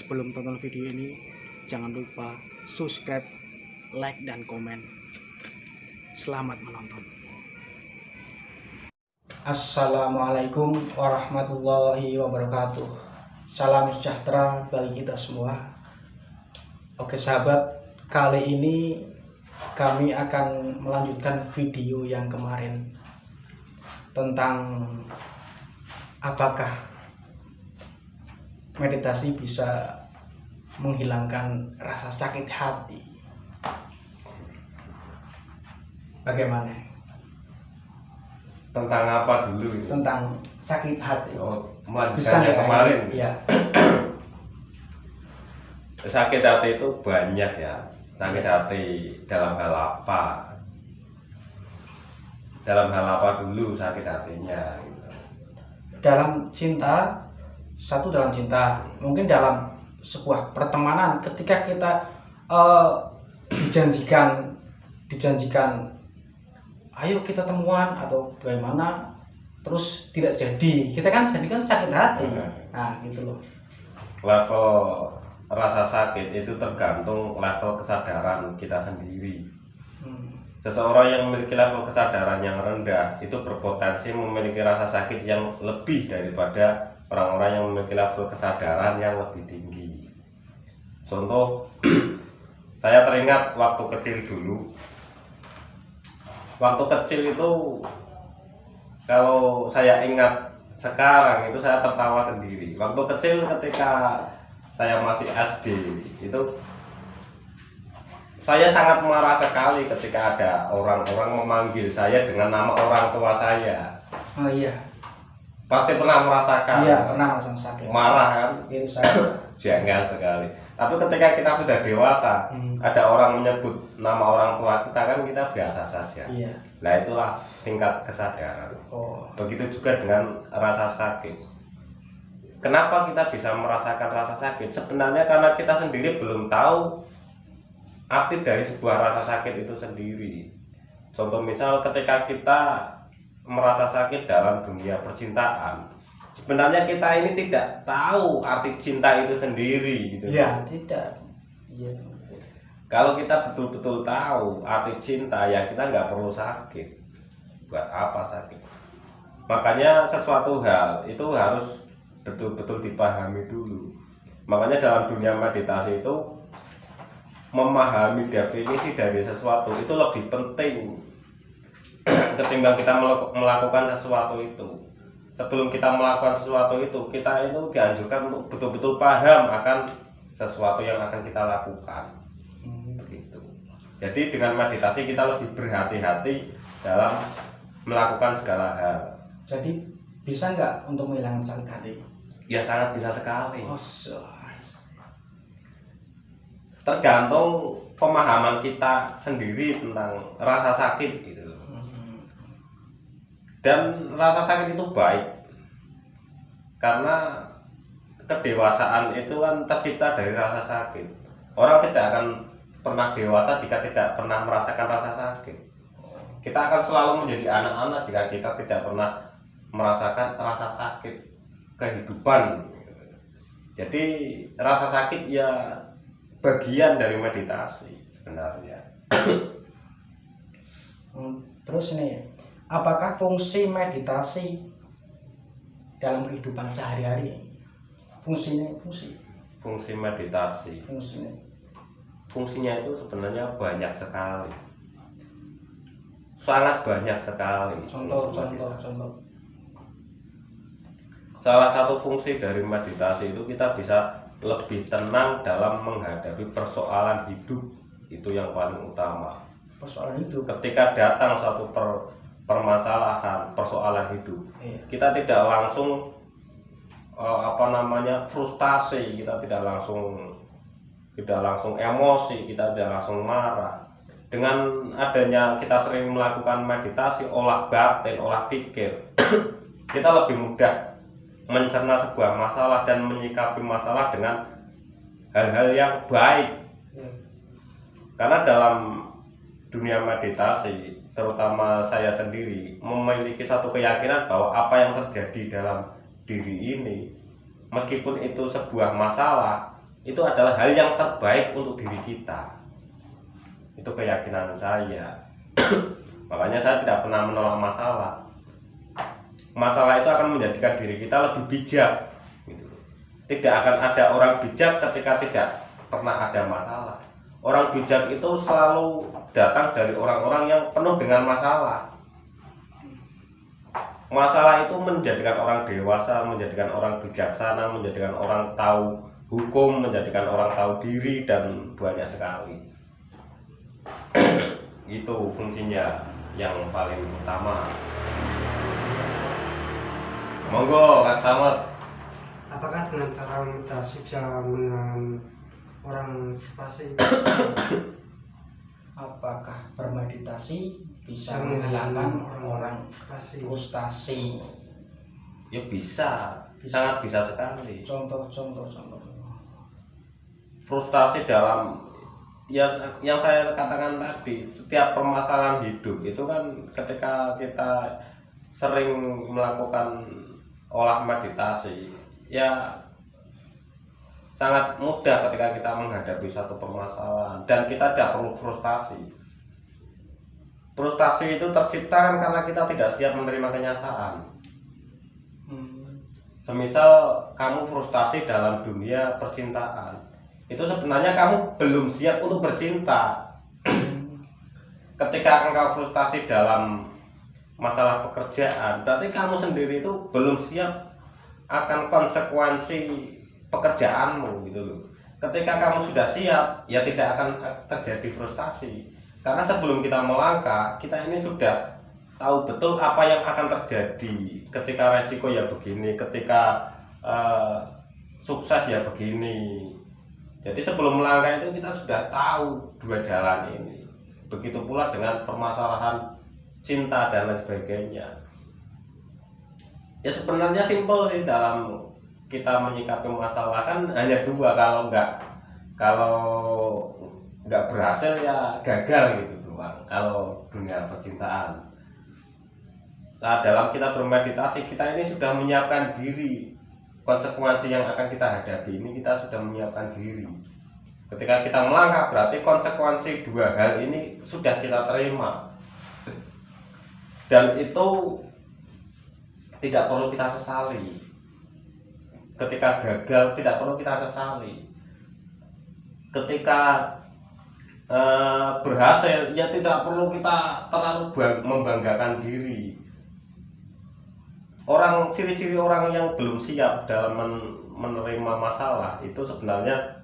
sebelum tonton video ini, jangan lupa subscribe, like, dan komen. Selamat menonton. Assalamualaikum warahmatullahi wabarakatuh. Salam sejahtera bagi kita semua. Oke sahabat, kali ini kami akan melanjutkan video yang kemarin tentang apakah meditasi bisa menghilangkan rasa sakit hati. Bagaimana? Tentang apa dulu? Tentang sakit hati. Oh, Bisa melanjutkan yang kemarin. Ya. Sakit hati itu banyak ya. Sakit hati dalam hal apa? Dalam hal apa dulu sakit hatinya? Dalam cinta, satu dalam cinta, mungkin dalam sebuah pertemanan ketika kita dijanjikan ayo kita temuan atau bagaimana, terus tidak jadi, kita kan jadikan sakit hati. Nah gitu loh. Level rasa sakit itu tergantung level kesadaran kita sendiri. Seseorang yang memiliki level kesadaran yang rendah itu berpotensi memiliki rasa sakit yang lebih daripada orang-orang yang memiliki level kesadaran yang lebih tinggi. Contoh, saya teringat waktu kecil dulu. Waktu kecil itu, kalau saya ingat sekarang itu saya tertawa sendiri. Waktu kecil ketika saya masih SD itu saya sangat marah sekali ketika ada orang-orang memanggil saya dengan nama orang tua saya. Oh iya. Pasti pernah merasakan. Iya, pernah merasakan sakit. Marah kan? Itu sakit. Janggal sekali. Tapi ketika kita sudah dewasa, ada orang menyebut nama orang tua kita, kan kita biasa saja. Iya. Nah itulah tingkat kesadaran. Oh. Begitu juga dengan rasa sakit. Kenapa kita bisa merasakan rasa sakit? Sebenarnya karena kita sendiri belum tahu arti dari sebuah rasa sakit itu sendiri. Contoh misal ketika kita merasa sakit dalam dunia percintaan, sebenarnya kita ini tidak tahu arti cinta itu sendiri gitu. Ya, tidak. Iya. Kalau kita betul-betul tahu arti cinta, ya kita nggak perlu sakit. Buat apa sakit? Makanya sesuatu hal itu harus betul-betul dipahami dulu. Makanya dalam dunia meditasi itu memahami definisi dari sesuatu itu lebih penting ketimbang kita melakukan sesuatu itu. Sebelum kita melakukan sesuatu itu, kita itu dianjurkan untuk betul-betul paham akan sesuatu yang akan kita lakukan. Begitu. Jadi dengan meditasi kita lebih berhati-hati dalam melakukan segala hal. Jadi bisa nggak untuk menghilangkan sakit hati? Ya sangat bisa sekali. Oh, tergantung pemahaman kita sendiri tentang rasa sakit gitu. Dan rasa sakit itu baik karena kedewasaan itu kan tercipta dari rasa sakit. Orang tidak akan pernah dewasa jika tidak pernah merasakan rasa sakit. Kita akan selalu menjadi anak-anak jika kita tidak pernah merasakan rasa sakit kehidupan. Jadi rasa sakit ya bagian dari meditasi sebenarnya. Terus nih, apakah fungsi meditasi dalam kehidupan sehari-hari? Fungsi meditasi. Fungsinya itu sebenarnya banyak sekali. Sangat banyak sekali. Contoh. Salah satu fungsi dari meditasi itu kita bisa lebih tenang dalam menghadapi persoalan hidup. Itu yang paling utama. Persoalan hidup. Ketika datang suatu permasalahan, persoalan hidup, kita tidak langsung frustasi, kita tidak langsung emosi, kita tidak langsung marah. Dengan adanya kita sering melakukan meditasi, olah batin, olah pikir, kita lebih mudah mencerna sebuah masalah dan menyikapi masalah dengan hal-hal yang baik. Karena dalam dunia meditasi, terutama saya sendiri, memiliki satu keyakinan bahwa apa yang terjadi dalam diri ini, meskipun itu sebuah masalah, itu adalah hal yang terbaik untuk diri kita. Itu keyakinan saya. Makanya saya tidak pernah menolak masalah. Masalah itu akan menjadikan diri kita lebih bijak gitu. Tidak akan ada orang bijak ketika tidak pernah ada masalah. Orang bijak itu selalu datang dari orang-orang yang penuh dengan masalah. Masalah itu menjadikan orang dewasa, menjadikan orang bijaksana, menjadikan orang tahu hukum, menjadikan orang tahu diri, dan banyak sekali. Itu fungsinya yang paling utama. Monggo Kak Slamet. Apakah dengan cara meditasi bisa menahan orang frustasi? Apakah bermeditasi bisa menghilangkan orang frustasi? Ya bisa, sangat bisa sekali. Contoh. Frustasi dalam ya yang saya katakan tadi, setiap permasalahan hidup itu kan ketika kita sering melakukan olah meditasi, ya sangat mudah ketika kita menghadapi satu permasalahan dan kita tidak perlu frustasi. Frustasi itu tercipta kan karena kita tidak siap menerima kenyataan. Semisal kamu frustasi dalam dunia percintaan, itu sebenarnya kamu belum siap untuk bercinta. Ketika engkau frustasi dalam masalah pekerjaan, berarti kamu sendiri itu belum siap akan konsekuensi pekerjaanmu gitu loh. Ketika kamu sudah siap, ya tidak akan terjadi frustasi. Karena sebelum kita melangkah, kita ini sudah tahu betul apa yang akan terjadi. Ketika resiko ya begini, ketika sukses ya begini. Jadi sebelum melangkah itu kita sudah tahu dua jalan ini. Begitu pula dengan permasalahan cinta dan lain sebagainya. Ya sebenarnya simpel sih dalam kita menyikapi masalah, kan hanya dua, kalau nggak berhasil ya gagal gitu doang. Kalau dunia percintaan, nah dalam kita bermeditasi kita ini sudah menyiapkan diri. Konsekuensi yang akan kita hadapi ini kita sudah menyiapkan diri. Ketika kita melangkah berarti konsekuensi dua hal ini sudah kita terima. Dan itu tidak perlu kita sesali. Ketika gagal tidak perlu kita sesali. Ketika berhasil ya tidak perlu kita terlalu membanggakan diri. Ciri-ciri orang yang belum siap dalam menerima masalah itu sebenarnya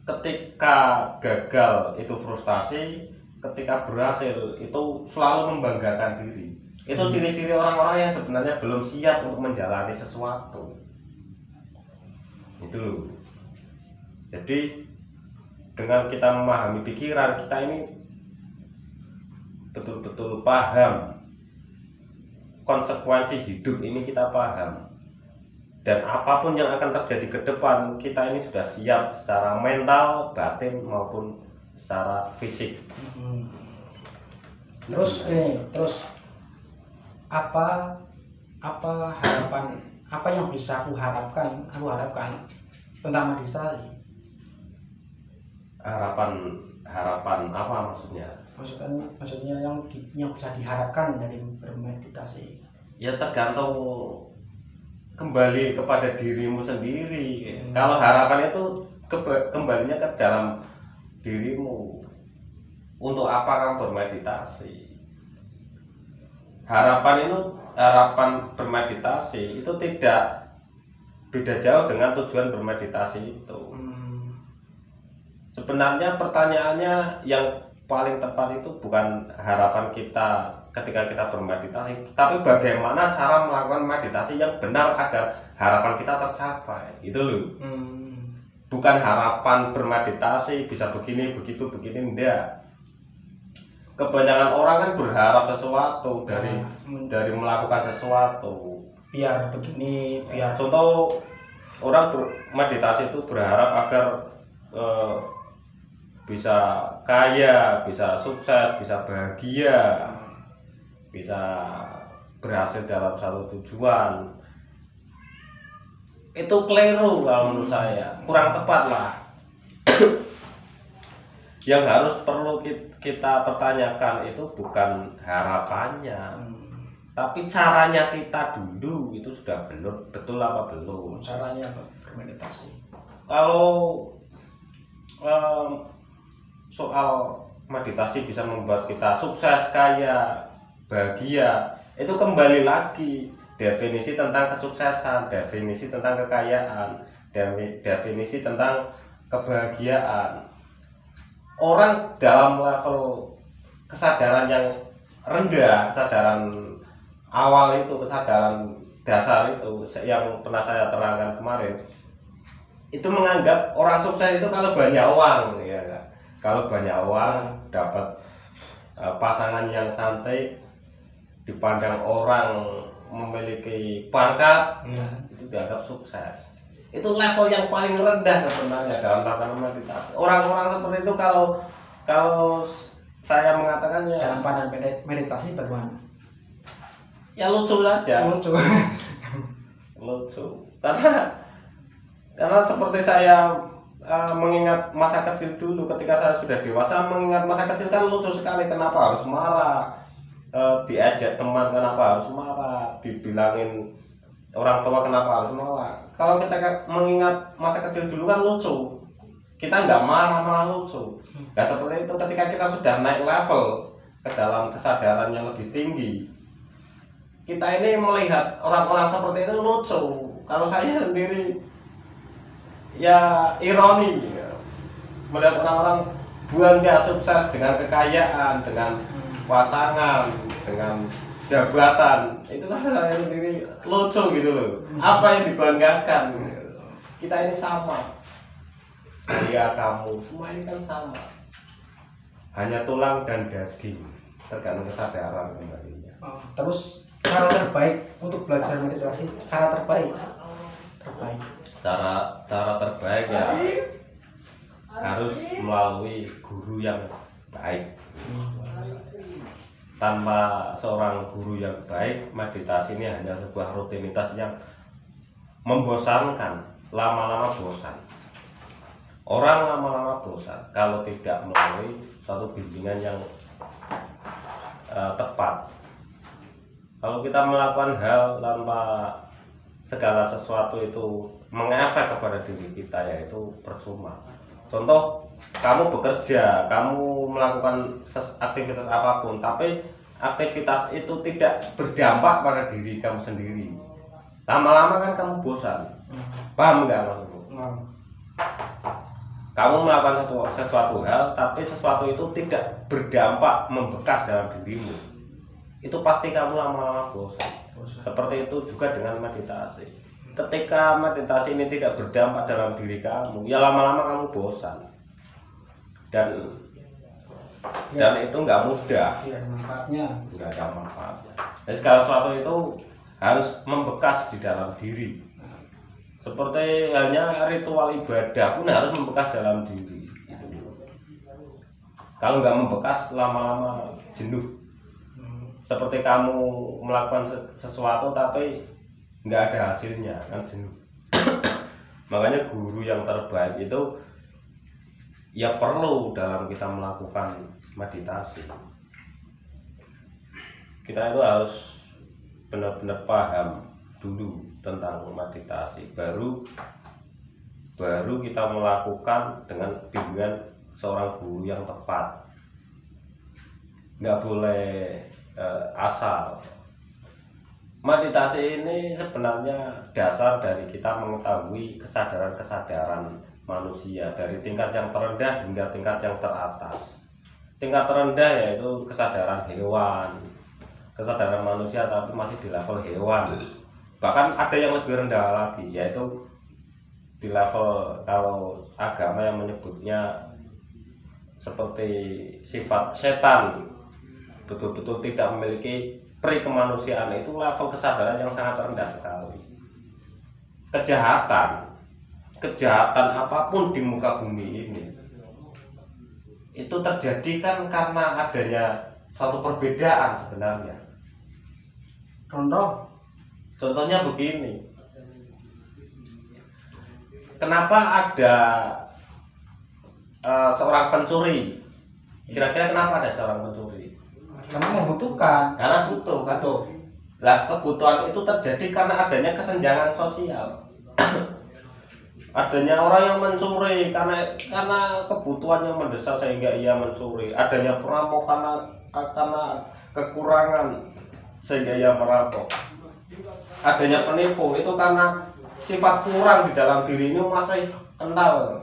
ketika gagal itu frustasi, ketika berhasil itu selalu membanggakan diri. Itu ciri-ciri orang-orang yang sebenarnya belum siap untuk menjalani sesuatu. Itu loh. Jadi dengan kita memahami pikiran kita ini betul-betul paham konsekuensi hidup ini, kita paham, dan apapun yang akan terjadi ke depan kita ini sudah siap secara mental, batin maupun secara fisik. Terus apa harapan, apa yang bisa aku harapkan tentang meditasi? Harapan apa maksudnya? Maksudnya yang bisa diharapkan dari bermeditasi. Ya tergantung kembali kepada dirimu sendiri. Kalau harapan itu kembalinya ke dalam dirimu. Untuk apa kamu bermeditasi? Harapan bermeditasi itu tidak beda jauh dengan tujuan bermeditasi itu. Sebenarnya pertanyaannya yang paling tepat itu bukan harapan kita ketika kita bermeditasi, tapi bagaimana cara melakukan meditasi yang benar agar harapan kita tercapai. Itu loh. Bukan harapan bermeditasi bisa begini, begitu, begini, enggak. Kebanyakan orang kan berharap sesuatu dari melakukan sesuatu. Biar begini, biar contoh orang meditasi itu berharap agar bisa kaya, bisa sukses, bisa bahagia, bisa berhasil dalam satu tujuan. itu keliru kalau menurut saya, kurang tepat lah. Yang harus perlu kita pertanyakan itu bukan harapannya, tapi caranya kita dulu itu sudah betul apa belum. Caranya bermeditasi. Kalau soal meditasi bisa membuat kita sukses, kaya, bahagia, itu kembali lagi definisi tentang kesuksesan, definisi tentang kekayaan, definisi tentang kebahagiaan. Orang dalam level kesadaran yang rendah, kesadaran awal itu, kesadaran dasar itu yang pernah saya terangkan kemarin, itu menganggap orang sukses itu kalau banyak uang, ya kan? Kalau banyak uang, dapat pasangan yang cantik, dipandang orang memiliki pangkat, itu dianggap sukses. Itu level yang paling rendah sebenarnya dalam tatanan meditasi. Orang-orang seperti itu kalau saya mengatakannya Dalam pandangan meditasi bagaimana? ya lucu saja. Lucu. Lucu. Karena seperti saya mengingat masa kecil dulu, ketika saya sudah dewasa mengingat masa kecil kan lucu sekali. Kenapa harus marah? Diajak teman kenapa harus marah? Dibilangin orang tua kenapa harus marah? Kalau kita mengingat masa kecil dulu kan lucu, kita nggak marah malah lucu. Nah seperti itu ketika kita sudah naik level ke dalam kesadaran yang lebih tinggi, kita ini melihat orang-orang seperti itu lucu. Kalau saya sendiri ya ironi, ya. Melihat orang-orang bangga sukses dengan kekayaan, dengan pasangan, dengan jabatan, itu kan saya sendiri lucu gitu loh. Apa yang dibanggakan? Kita ini sama, saya, kamu, semua ini kan sama, hanya tulang dan daging, tergantung kesadaran kembalinya. Terus cara terbaik untuk belajar meditasi, cara terbaik. Cara terbaik ya harus melalui guru yang baik. Tanpa seorang guru yang baik, meditasi ini hanya sebuah rutinitas yang membosankan, lama-lama bosan. Orang lama-lama bosan kalau tidak melalui suatu bimbingan yang tepat. Kalau kita melakukan hal tanpa segala sesuatu itu mengefek kepada diri kita, yaitu percuma. Contoh, kamu bekerja, kamu melakukan aktivitas apapun, tapi aktivitas itu tidak berdampak pada diri kamu sendiri, lama-lama kan kamu bosan. Paham nggak maksudku? Kamu melakukan sesuatu hal, tapi sesuatu itu tidak berdampak membekas dalam dirimu, itu pasti kamu lama-lama bosan. Seperti itu juga dengan meditasi. Ketika meditasi ini tidak berdampak dalam diri kamu, ya lama-lama kamu bosan. Dan itu nggak mudah. Tidak ada manfaatnya. Nggak ada manfaatnya. Jadi segala sesuatu itu harus membekas di dalam diri. Seperti hanya ritual ibadah pun harus membekas dalam diri. Kalau nggak membekas, lama-lama jenuh. Seperti kamu melakukan sesuatu tapi nggak ada hasilnya, kan jenuh. Makanya guru yang terbaik itu ya perlu dalam kita melakukan meditasi. Kita itu harus benar-benar paham dulu tentang meditasi, baru kita melakukan dengan bimbingan seorang guru yang tepat. Nggak boleh asal. Meditasi ini sebenarnya dasar dari kita mengetahui kesadaran-kesadaran manusia dari tingkat yang terendah hingga tingkat yang teratas. Tingkat terendah yaitu kesadaran hewan, kesadaran manusia tapi masih di level hewan. Bahkan ada yang lebih rendah lagi, yaitu di level, kalau agama yang menyebutnya seperti sifat setan, betul-betul tidak memiliki pri kemanusiaan. Itu level kesadaran yang sangat rendah sekali. Kejahatan apapun di muka bumi ini itu terjadi kan karena adanya suatu perbedaan sebenarnya. Contohnya begini, kenapa ada seorang pencuri? Kira-kira kenapa ada seorang pencuri? Karena membutuhkan. Karena butuh kan. Betul. Lah kebutuhan itu terjadi karena adanya kesenjangan sosial. Adanya orang yang mencuri karena kebutuhannya mendesak sehingga ia mencuri. Adanya perampok karena kekurangan sehingga ia merampok. Adanya penipu itu karena sifat kurang di dalam diri ini masih kental.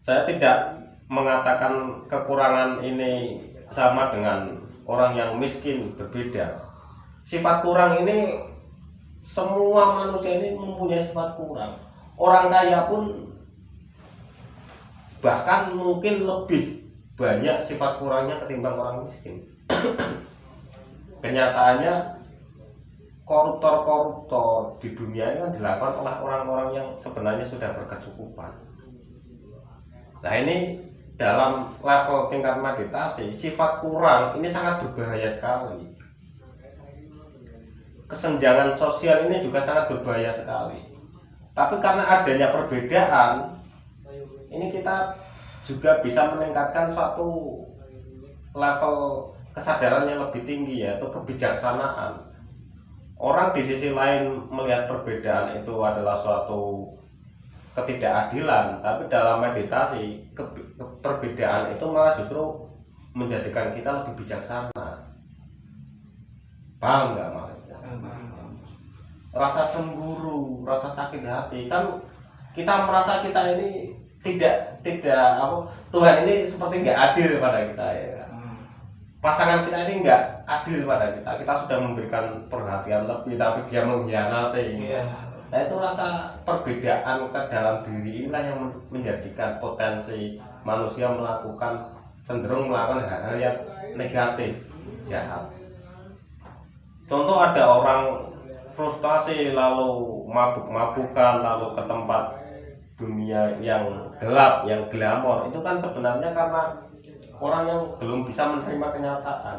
Saya tidak mengatakan kekurangan ini sama dengan orang yang miskin, berbeda. Sifat kurang ini semua manusia ini mempunyai sifat kurang. Orang kaya pun bahkan mungkin lebih banyak sifat kurangnya ketimbang orang miskin. Kenyataannya koruptor-koruptor di dunia ini kan dilakukan oleh orang-orang yang sebenarnya sudah berkecukupan. Nah ini dalam level tingkat meditasi, sifat kurang ini sangat berbahaya sekali. Kesenjangan sosial ini juga sangat berbahaya sekali. Tapi karena adanya perbedaan, ini kita juga bisa meningkatkan suatu level kesadaran yang lebih tinggi, yaitu kebijaksanaan. Orang di sisi lain melihat perbedaan itu adalah suatu ketidakadilan, tapi dalam meditasi perbedaan itu malah justru menjadikan kita lebih bijaksana. Paham nggak maksudnya? Rasa cemburu, rasa sakit hati, kan kita merasa kita ini tidak Tuhan ini seperti nggak adil pada kita ya. Pasangan kita ini nggak adil pada kita. Kita sudah memberikan perhatian lebih, tapi dia mengkhianati. Nah itu rasa perbedaan ke dalam diri inilah yang menjadikan potensi manusia cenderung melakukan hal-hal yang negatif, jahat. Contoh ada orang frustasi lalu mabuk-mabukan, lalu ke tempat dunia yang gelap, yang glamor. Itu kan sebenarnya karena orang yang belum bisa menerima kenyataan,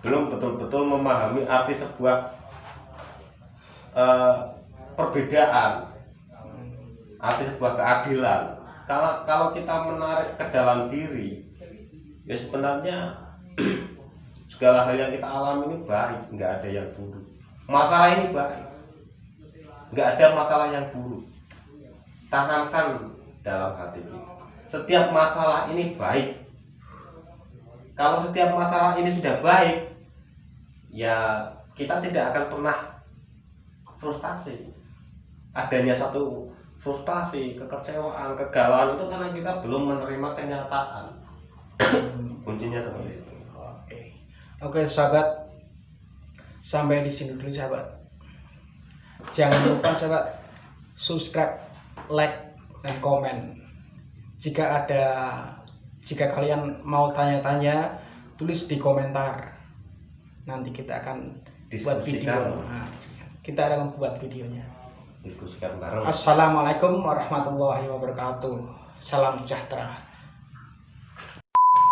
belum betul-betul memahami arti sebuah perbedaan, arti sebuah keadilan. Kalau kita menarik ke dalam diri, ya sebenarnya segala hal yang kita alami ini baik, nggak ada yang buruk. Masalah ini baik, nggak ada masalah yang buruk. Tanamkan dalam hati kita, setiap masalah ini baik. Kalau setiap masalah ini sudah baik, ya kita tidak akan pernah frustasi. Adanya satu frustasi, kekecewaan, kegalauan itu karena kita belum menerima kenyataan. Kuncinya seperti itu. Oke sahabat, sampai di sini dulu sahabat. Jangan lupa sahabat subscribe, like, dan komen. Jika kalian mau tanya-tanya, tulis di komentar. Nanti kita akan buat video. Nah, kita akan buat videonya. Diskusikan bareng. Assalamualaikum warahmatullahi wabarakatuh. Salam sejahtera.